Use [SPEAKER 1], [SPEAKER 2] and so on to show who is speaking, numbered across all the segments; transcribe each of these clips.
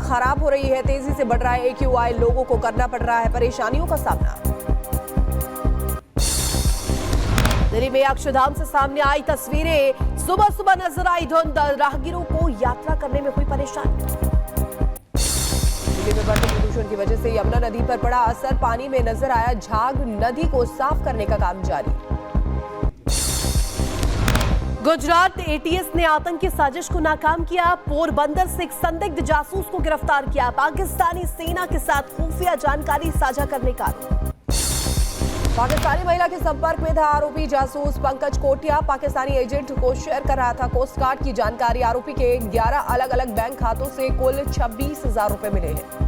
[SPEAKER 1] खराब हो रही है, तेजी से बढ़ रहा है AQI, लोगों को करना पड़ रहा है परेशानियों का सामना। दिल्ली में अक्षरधाम से सामने आई तस्वीरें, सुबह सुबह नजर आई धुंध, राहगीरों को यात्रा करने में हुई परेशानी। दिल्ली में बढ़ते प्रदूषण की वजह से यमुना नदी पर पड़ा असर, पानी में नजर आया झाग, नदी को साफ करने का काम जारी। गुजरात ATS ने आतंकी साजिश को नाकाम किया, पोरबंदर से एक संदिग्ध जासूस को गिरफ्तार किया, पाकिस्तानी सेना के साथ खुफिया जानकारी साझा करने का। पाकिस्तानी महिला के संपर्क में था आरोपी जासूस पंकज कोटिया, पाकिस्तानी एजेंट को शेयर कर रहा था कोस्ट गार्ड की जानकारी। आरोपी के 11 अलग अलग बैंक खातों से कुल 26,000 रुपए मिले हैं।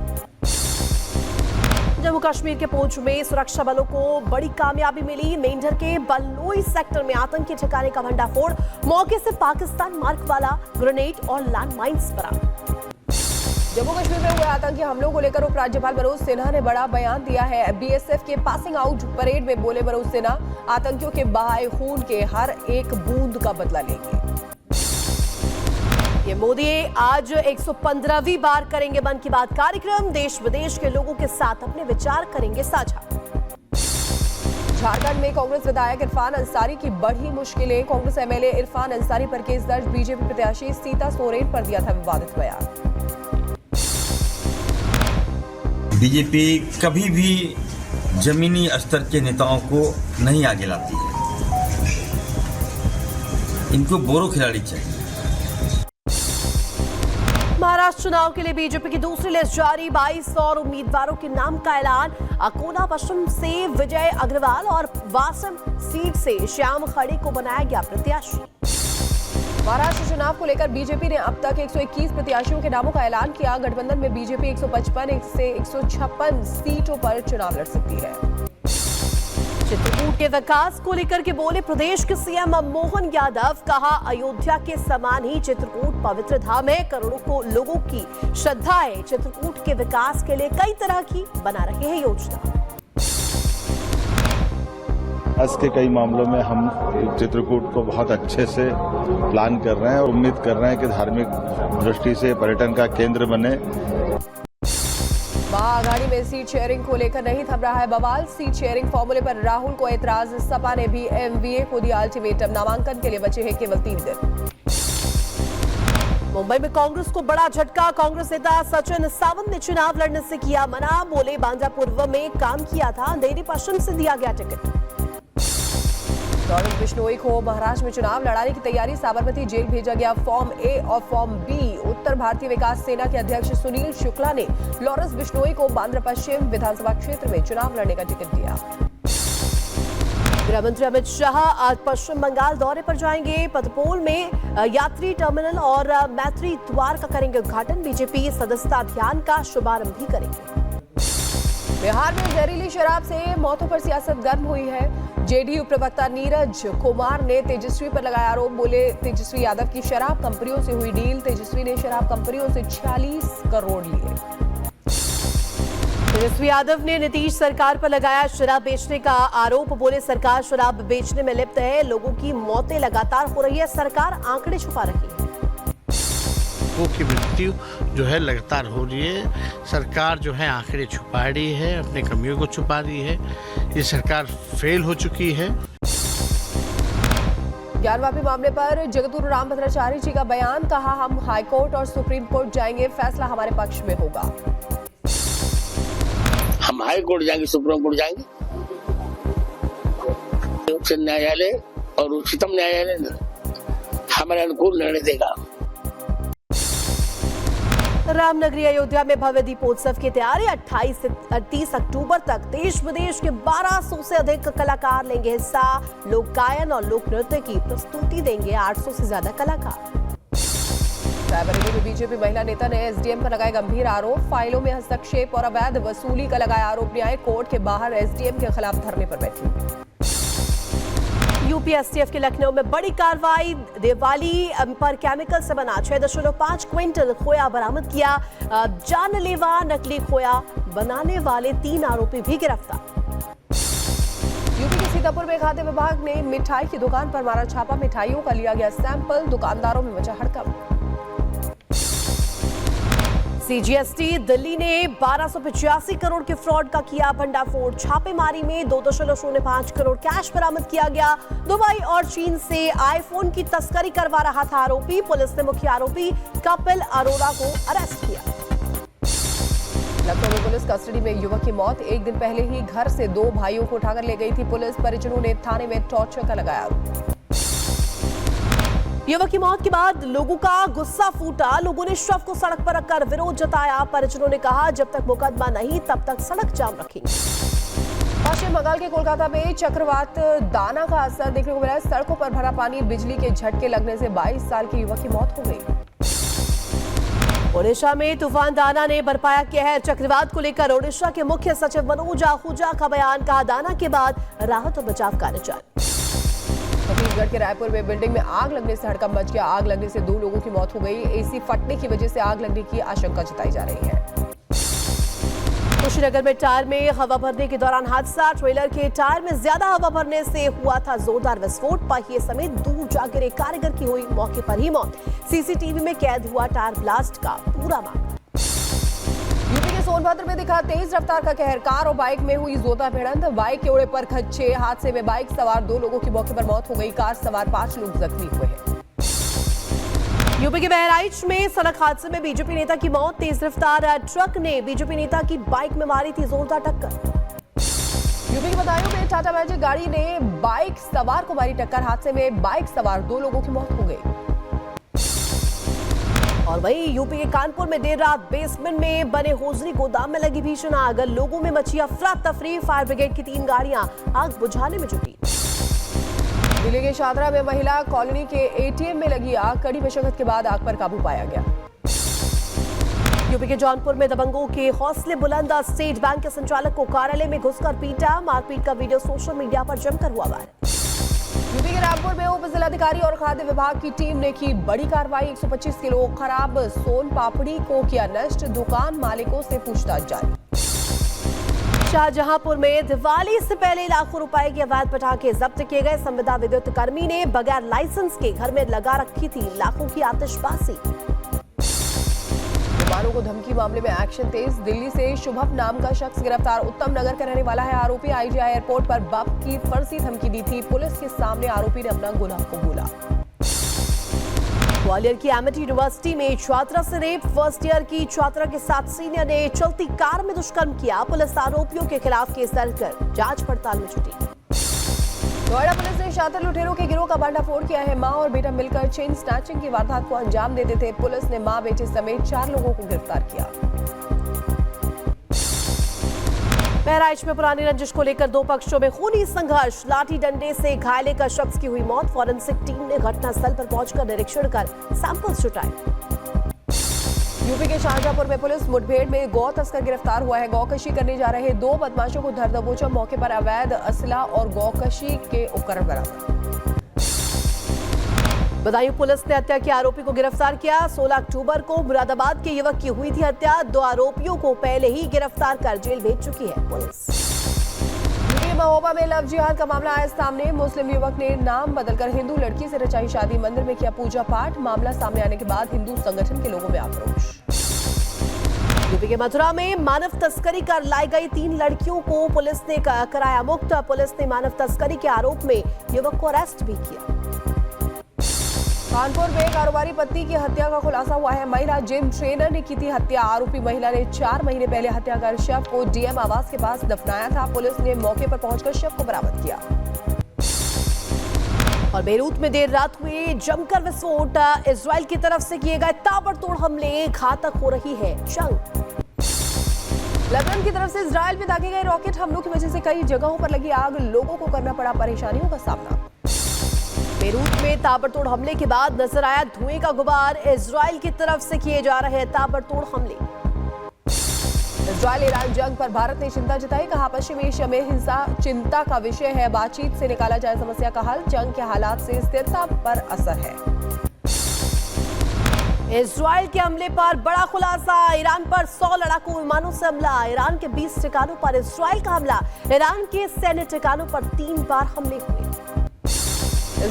[SPEAKER 1] जम्मू कश्मीर के पूंछ में सुरक्षा बलों को बड़ी कामयाबी मिली, मेंढर के बल्लोई सेक्टर में आतंकी ठिकाने का भंडाफोड़, मौके से पाकिस्तान मार्क वाला ग्रेनेड और लैंड माइंस बरामद। जम्मू कश्मीर में हुए आतंकी हमलों को लेकर उपराज्यपाल मनोज सिन्हा ने बड़ा बयान दिया है। BSF के पासिंग आउट परेड में बोले मनोज सिन्हा, आतंकियों के बहाए खून के हर एक बूंद का बदला लेंगे। ये मोदी आज 115वीं बार करेंगे मन की बात कार्यक्रम, देश विदेश के लोगों के साथ अपने विचार करेंगे साझा। झारखंड में कांग्रेस विधायक इरफान अंसारी की बढ़ी मुश्किलें, कांग्रेस MLA इरफान अंसारी पर केस दर्ज, बीजेपी प्रत्याशी सीता सोरेन पर दिया था विवादित बयान।
[SPEAKER 2] बीजेपी कभी भी जमीनी स्तर के नेताओं को नहीं आगे लाती है, इनको बोरो खिलाड़ी चाहिए।
[SPEAKER 1] महाराष्ट्र चुनाव के लिए बीजेपी की दूसरी लिस्ट जारी, 22 और उम्मीदवारों के नाम का ऐलान। अकोला पश्चिम से विजय अग्रवाल और वासम सीट से श्याम खड़े को बनाया गया प्रत्याशी। महाराष्ट्र चुनाव को लेकर बीजेपी ने अब तक 121 प्रत्याशियों के नामों का ऐलान किया। गठबंधन में बीजेपी 155 से 156 सीटों पर चुनाव लड़ सकती है। चित्रकूट के विकास को लेकर के बोले प्रदेश के CM मोहन यादव, कहा अयोध्या के समान ही चित्रकूट पवित्र धाम है, करोड़ों को लोगों की श्रद्धा है। चित्रकूट के विकास के लिए कई तरह की बना रहे हैं योजना।
[SPEAKER 3] आज के कई मामलों में हम चित्रकूट को बहुत अच्छे से प्लान कर रहे हैं और उम्मीद कर रहे हैं कि धार्मिक दृष्टि से पर्यटन का केंद्र बने।
[SPEAKER 1] महाआघाड़ी में सीट शेयरिंग को लेकर नहीं थम रहा है बवाल, सीट शेयरिंग फॉर्मूले पर राहुल को ऐतराज, सपा ने भी MVA को दिया अल्टीमेटम, नामांकन के लिए बचे हैं केवल 3 दिन। मुंबई में कांग्रेस को बड़ा झटका, कांग्रेस नेता सचिन सावंत ने चुनाव लड़ने से किया मना, बोले बांद्रा पूर्व में काम किया था, अंधेरी पश्चिम से दिया गया टिकट। लॉरेंस बिश्नोई को महाराष्ट्र में चुनाव लड़ाने की तैयारी, साबरमती जेल भेजा गया फॉर्म A और फॉर्म B। उत्तर भारतीय विकास सेना के अध्यक्ष सुनील शुक्ला ने लॉरेंस बिश्नोई को बांद्रा पश्चिम विधानसभा क्षेत्र में चुनाव लड़ने का टिकट दिया। गृह मंत्री अमित शाह आज पश्चिम बंगाल दौरे पर जाएंगे, पतपोल में यात्री टर्मिनल और मैत्री द्वार का करेंगे उद्घाटन, बीजेपी सदस्यता अभियान का शुभारंभ भी करेंगे। बिहार में जहरीली शराब से मौतों पर सियासत गर्म हुई है। JDU प्रवक्ता नीरज कुमार ने तेजस्वी पर लगाया आरोप, बोले तेजस्वी यादव की शराब कंपनियों से हुई डील, तेजस्वी ने शराब कंपनियों से 46 करोड़ लिए। तेजस्वी यादव ने नीतीश सरकार पर लगाया शराब बेचने का आरोप, बोले सरकार शराब बेचने में लिप्त है, लोगों की मौतें लगातार हो रही है, सरकार आंकड़े छुपा रही है।
[SPEAKER 4] लोगों की मृत्यु जो है लगातार हो रही है, सरकार जो है आंकड़े छुपा रही है, अपने कमियों को छुपा रही है, ये सरकार फेल हो चुकी है।
[SPEAKER 1] ज्ञानवापी मामले पर जगतगुरु रामभद्राचार्य जी का बयान, कहा हम हाईकोर्ट और सुप्रीम कोर्ट जाएंगे, फैसला हमारे पक्ष में होगा।
[SPEAKER 5] हम हाई कोर्ट जाएंगे, सुप्रीम कोर्ट जाएंगे, उच्च न्यायालय और उच्चतम न्यायालय हमारे अनुकूल निर्णय देगा।
[SPEAKER 1] रामनगरी अयोध्या में भव्य दीपोत्सव की तैयारी, 28 से 30 अक्टूबर तक देश विदेश के 1200 से अधिक कलाकार लेंगे हिस्सा, लोक गायन और लोक नृत्य की प्रस्तुति देंगे 800 से ज्यादा कलाकार। रायबरेली में बीजेपी महिला नेता ने SDM पर लगाए गंभीर आरोप, फाइलों में हस्तक्षेप और अवैध वसूली का लगाया आरोप, न्याय कोर्ट के बाहर SDM के खिलाफ धरने पर बैठी। यूपी STF के लखनऊ में बड़ी कार्रवाई, दिवाली पर केमिकल से बना 6.5 क्विंटल खोया बरामद किया, जानलेवा नकली खोया बनाने वाले 3 आरोपी भी गिरफ्तार। यूपी के सीतापुर में खाद्य विभाग ने मिठाई की दुकान पर मारा छापा, मिठाइयों का लिया गया सैंपल, दुकानदारों में मचा हड़कंप। सीजीएसटी दिल्ली ने 1285 करोड़ के फ्रॉड का किया भंडाफोड़। छापेमारी में 2.05 करोड़ कैश बरामद किया गया। दुबई और चीन से आईफोन की तस्करी करवा रहा था आरोपी। पुलिस ने मुख्य आरोपी कपिल अरोड़ा को अरेस्ट किया।
[SPEAKER 6] लखनऊ में पुलिस कस्टडी में युवक की मौत। एक दिन पहले ही घर से 2 भाइयों को उठाकर ले गई थी पुलिस। परिजनों ने थाने में टॉर्चर का लगाया आरोप।
[SPEAKER 1] युवक की मौत के बाद लोगों का गुस्सा फूटा। लोगों ने शव को सड़क पर रखकर विरोध जताया। परिजनों ने कहा जब तक मुकदमा नहीं तब तक सड़क जाम रखेंगे।
[SPEAKER 6] पश्चिम बंगाल के कोलकाता में चक्रवात दाना का असर देखने को मिला। सड़कों पर भरा पानी, बिजली के झटके लगने से 22 साल के युवक की मौत हो गई।
[SPEAKER 1] ओडिशा में तूफान दाना ने बरपाया कहर। चक्रवात को लेकर ओडिशा के मुख्य सचिव मनोज आहूजा का बयान। कहा दाना के बाद राहत और बचाव कार्य जारी।
[SPEAKER 6] छत्तीसगढ़ के रायपुर में बिल्डिंग में आग लगने से हड़कंप मच गया। आग लगने से 2 लोगों की मौत हो गई। एसी फटने की वजह से आग लगने की आशंका जताई जा रही है।
[SPEAKER 1] कुशीनगर में टायर में हवा भरने के दौरान हादसा। ट्रेलर के टायर में ज्यादा हवा भरने से हुआ था जोरदार विस्फोट। पहिए समेत दूर जा गिरे कारीगर की हुई मौके पर ही मौत। सीसीटीवी में कैद हुआ टायर ब्लास्ट का पूरा मामला।
[SPEAKER 6] यूपी के सोनभद्र में दिखा तेज रफ्तार का कहर। कार और बाइक में हुई जोरदार भिड़ंत। बाइक के ओढ़े पर खच्चे। हादसे में बाइक सवार 2 लोगों की मौके पर मौत हो गई। कार सवार 5 लोग जख्मी हुए हैं।
[SPEAKER 1] यूपी के बहराइच में सड़क हादसे में बीजेपी नेता की मौत। तेज रफ्तार ट्रक ने बीजेपी नेता की बाइक में मारी थी जोरदार टक्कर।
[SPEAKER 6] यूपी के बदायूं में टाटा मैजिक गाड़ी ने बाइक सवार को मारी टक्कर। हादसे में बाइक सवार 2 लोगों की मौत हो गई।
[SPEAKER 1] और वहीं यूपी के कानपुर में देर रात बेसमेंट में बने होजरी गोदाम में लगी भीषण आग। लोगों में मची अफरा तफरी। फायर ब्रिगेड की 3 गाड़ियां आग बुझाने में जुटी।
[SPEAKER 6] दिल्ली के शादरा में महिला कॉलोनी के एटीएम में लगी आग। कड़ी मशक्कत के बाद आग पर काबू पाया गया।
[SPEAKER 1] यूपी के जौनपुर में दबंगों के हौसले बुलंद। स्टेट बैंक के संचालक को कार्यालय में घुसकर पीटा। मारपीट का वीडियो सोशल मीडिया पर जमकर हुआ वायरल।
[SPEAKER 6] यूपी के रामपुर में उप जिलाधिकारी और खाद्य विभाग की टीम ने की बड़ी कार्रवाई। 125 किलो खराब सोन पापड़ी को किया नष्ट। दुकान मालिकों से पूछताछ जारी।
[SPEAKER 1] शाहजहांपुर में दिवाली से पहले लाखों रुपए के अवैध पटाखे जब्त किए गए। संविदा विद्युत कर्मी ने बगैर लाइसेंस के घर में लगा रखी थी लाखों की आतिशबाजी।
[SPEAKER 6] विमानों को धमकी मामले में एक्शन तेज। दिल्ली से शुभम नाम का शख्स गिरफ्तार। उत्तम नगर का रहने वाला है आरोपी। आईजीआई एयरपोर्ट पर बाप की फर्जी धमकी दी थी। पुलिस के सामने आरोपी ने अपना गुनाह कबूला।
[SPEAKER 1] ग्वालियर की एमिटी यूनिवर्सिटी में छात्रा से रेप। फर्स्ट ईयर की छात्रा के साथ सीनियर ने चलती कार में दुष्कर्म किया। पुलिस आरोपियों के खिलाफ केस दर्ज कर जांच पड़ताल में जुटी।
[SPEAKER 6] नोएडा पुलिस ने शातिर लुटेरों के गिरोह का भंडाफोड़ किया है। मां और बेटा मिलकर चेन स्नैचिंग की वारदात को अंजाम देते थे। पुलिस ने मां बेटे समेत 4 लोगों को गिरफ्तार किया।
[SPEAKER 1] बहराइच में पुरानी रंजिश को लेकर 2 पक्षों में खूनी संघर्ष। लाठी डंडे से घायल एक शख्स की हुई मौत। फॉरेंसिक टीम ने घटनास्थल पर पहुंचकर निरीक्षण कर सैंपल्स जुटाए।
[SPEAKER 6] यूपी के शाहजहांपुर में पुलिस मुठभेड़ में गौ तस्कर गिरफ्तार हुआ है। गौकशी करने जा रहे 2 बदमाशों को धर दबोचा। मौके पर अवैध असला और गौकशी के उपकरण बरामद।
[SPEAKER 1] बदायूं पुलिस ने हत्या के आरोपी को गिरफ्तार किया। 16 अक्टूबर को मुरादाबाद के युवक की हुई थी हत्या। 2 आरोपियों को पहले ही गिरफ्तार कर जेल भेज चुकी है पुलिस।
[SPEAKER 6] महोबा में लव जिहाद का मामला आया सामने। मुस्लिम युवक ने नाम बदलकर हिंदू लड़की से रचाई शादी। मंदिर में किया पूजा पाठ। मामला सामने आने के बाद हिंदू संगठन के लोगों में आक्रोश। यूपी के मथुरा में मानव तस्करी कर लाई गई 3 लड़कियों को पुलिस ने कराया मुक्त। पुलिस ने मानव तस्करी के आरोप में युवक को अरेस्ट भी किया। कानपुर में कारोबारी पत्नी की हत्या का खुलासा हुआ है। महिला जिम ट्रेनर ने की थी हत्या। आरोपी महिला ने 4 महीने पहले हत्या कर शव को डीएम आवास के पास दफनाया था। पुलिस ने मौके पर पहुंचकर शव को बरामद किया। और बेरूत में देर रात हुए जमकर विस्फोट। इजराइल की तरफ से किए गए ताबड़तोड़ हमले। घातक हो रही है जंग। लेबनान की तरफ से इजराइल में दागे गए रॉकेट हमलों की वजह से कई जगहों पर लगी आग। लोगों को करना पड़ा परेशानियों का सामना। बेरूत में ताबड़तोड़ हमले के बाद नजर आया धुएं का गुबार। इजराइल की तरफ से किए जा रहे ताबड़तोड़ हमले। इजराइल ईरान जंग पर भारत ने चिंता जताई। कहा पश्चिमी एशिया में हिंसा चिंता का विषय है। बातचीत से निकाला जाए समस्या का हल। जंग के हालात से स्थिरता पर असर है। इजराइल के हमले पर बड़ा खुलासा। ईरान पर 100 लड़ाकू विमानों से हमला। ईरान के 20 ठिकानों पर इजराइल का हमला। ईरान के सैन्य ठिकानों पर 3 बार हमले हुए।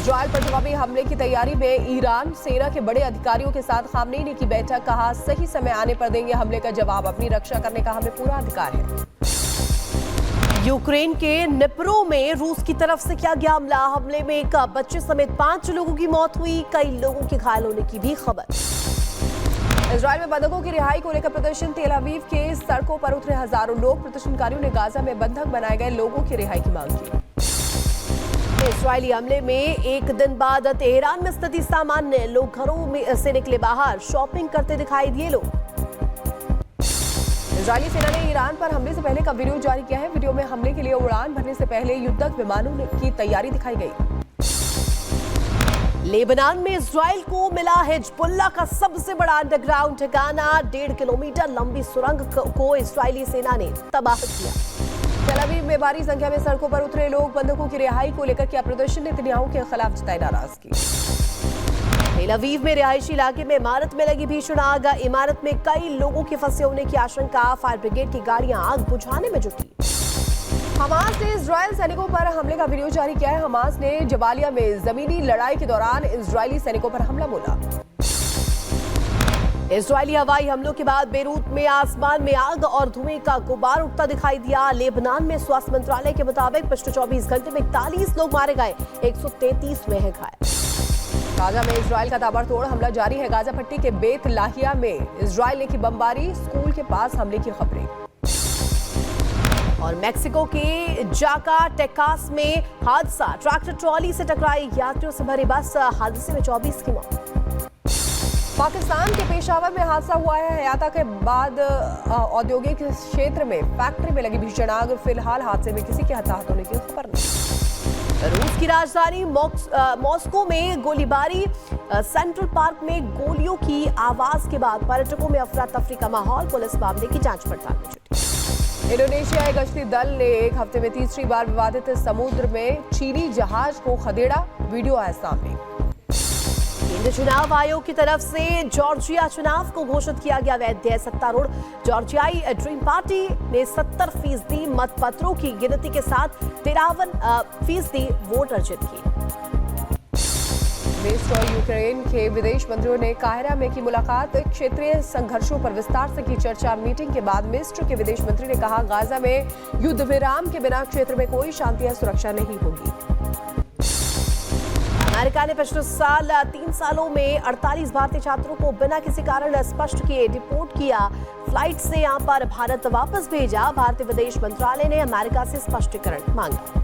[SPEAKER 6] इजराइल पर जवाबी हमले की तैयारी में ईरान, सेना के बड़े अधिकारियों के साथ खामनेई की बैठक, कहा सही समय आने पर देंगे हमले का जवाब, अपनी रक्षा करने का हमें पूरा अधिकार है।
[SPEAKER 1] यूक्रेन के निप्रो में रूस की तरफ से किया गया हमले में एक बच्चे समेत 5 लोगों की मौत हुई, कई लोगों के घायल होने की भी खबर।
[SPEAKER 6] इजराइल में बंधकों की रिहाई को लेकर प्रदर्शन, तेल अवीव के सड़कों पर उतरे हजारों लोग, प्रदर्शनकारियों ने गाजा में बंधक बनाए गए लोगों की रिहाई की मांग की।
[SPEAKER 1] इजरायली हमले में एक दिन बाद तेहरान में स्थिति सामान्य, लोग घरों में से निकले बाहर, शॉपिंग करते दिखाई दिए लोग।
[SPEAKER 6] इजरायली सेना ने ईरान पर हमले से पहले का वीडियो जारी किया है। वीडियो में हमले के लिए उड़ान भरने से पहले युद्धक विमानों की तैयारी दिखाई गई।
[SPEAKER 1] लेबनान में इजराइल को मिला हिजबुल्लाह का सबसे बड़ा अंडरग्राउंड ठिकाना, 1.5 किलोमीटर लंबी सुरंग को इजरायली सेना ने तबाह किया।
[SPEAKER 6] तेल अवीव में भारी संख्या में सड़कों पर उतरे लोग, बंधकों की रिहाई को लेकर किया प्रदर्शन, नेतन्याहू के खिलाफ जताई नाराजगी।
[SPEAKER 1] तेल अवीव में रिहायशी इलाके में इमारत में लगी भीषण आग, इमारत में कई लोगों के फंसे होने की आशंका, फायर ब्रिगेड की गाड़ियां आग बुझाने में जुटी।
[SPEAKER 6] हमास ने इजरायल सैनिकों पर हमले का वीडियो जारी किया है। हमास ने जबालिया में जमीनी लड़ाई के दौरान इजरायली सैनिकों पर हमला बोला।
[SPEAKER 1] इजरायली हवाई हमलों के बाद बेरूत में आसमान में आग और धुएं का गुबार उठता दिखाई दिया। लेबनान में स्वास्थ्य मंत्रालय के मुताबिक पिछले 24 घंटे में 41 लोग मारे गए, 133 में है घायल।
[SPEAKER 6] गाजा में इजरायल का ताबड़तोड़ हमला जारी है। गाजा पट्टी के बेत लाहिया में इजरायल ने की बमबारी, स्कूल के पास हमले की खबरें।
[SPEAKER 1] और मेक्सिको के जाकाटेकास में हादसा, ट्रैक्टर ट्रॉली से टकराई, यात्रियों से भरी बस, हादसे में 24 की मौत।
[SPEAKER 6] पाकिस्तान के पेशावर में हादसा हुआ है। हयाता के बाद औद्योगिक क्षेत्र में फैक्ट्री में लगी भीषण आग, फिलहाल हादसे में किसी के हताहत होने की खबर नहीं।
[SPEAKER 1] रूस की राजधानी मॉस्को में गोलीबारी, सेंट्रल पार्क में गोलियों की आवाज के बाद पर्यटकों में अफरा तफरी का माहौल, पुलिस मामले की जांच पड़ताल में जुटी।
[SPEAKER 6] इंडोनेशिया गश्ती दल ने एक हफ्ते में तीसरी बार विवादित समुद्र में चीनी जहाज को खदेड़ा, वीडियो आया सामने।
[SPEAKER 1] केंद्रीय चुनाव आयोग की तरफ से जॉर्जिया चुनाव को घोषित किया गया वैध, सत्तारूढ़ जॉर्जियाई ड्रीम पार्टी ने 70% मतपत्रों की गिनती के साथ 53% वोट अर्जित किए।
[SPEAKER 6] मिस्र और यूक्रेन के विदेश मंत्रियों ने काहिरा में की मुलाकात, क्षेत्रीय संघर्षों पर विस्तार से की चर्चा। मीटिंग के बाद मिस्र के विदेश मंत्री ने कहा, गाजा में युद्ध विराम के बिना क्षेत्र में कोई शांति या सुरक्षा नहीं होगी।
[SPEAKER 1] अमेरिका ने पिछले साल 3 सालों में 48 भारतीय छात्रों को बिना किसी कारण स्पष्ट किए डिपोर्ट किया, फ्लाइट से यहां पर भारत वापस भेजा। भारतीय विदेश मंत्रालय ने अमेरिका से स्पष्टीकरण मांगा।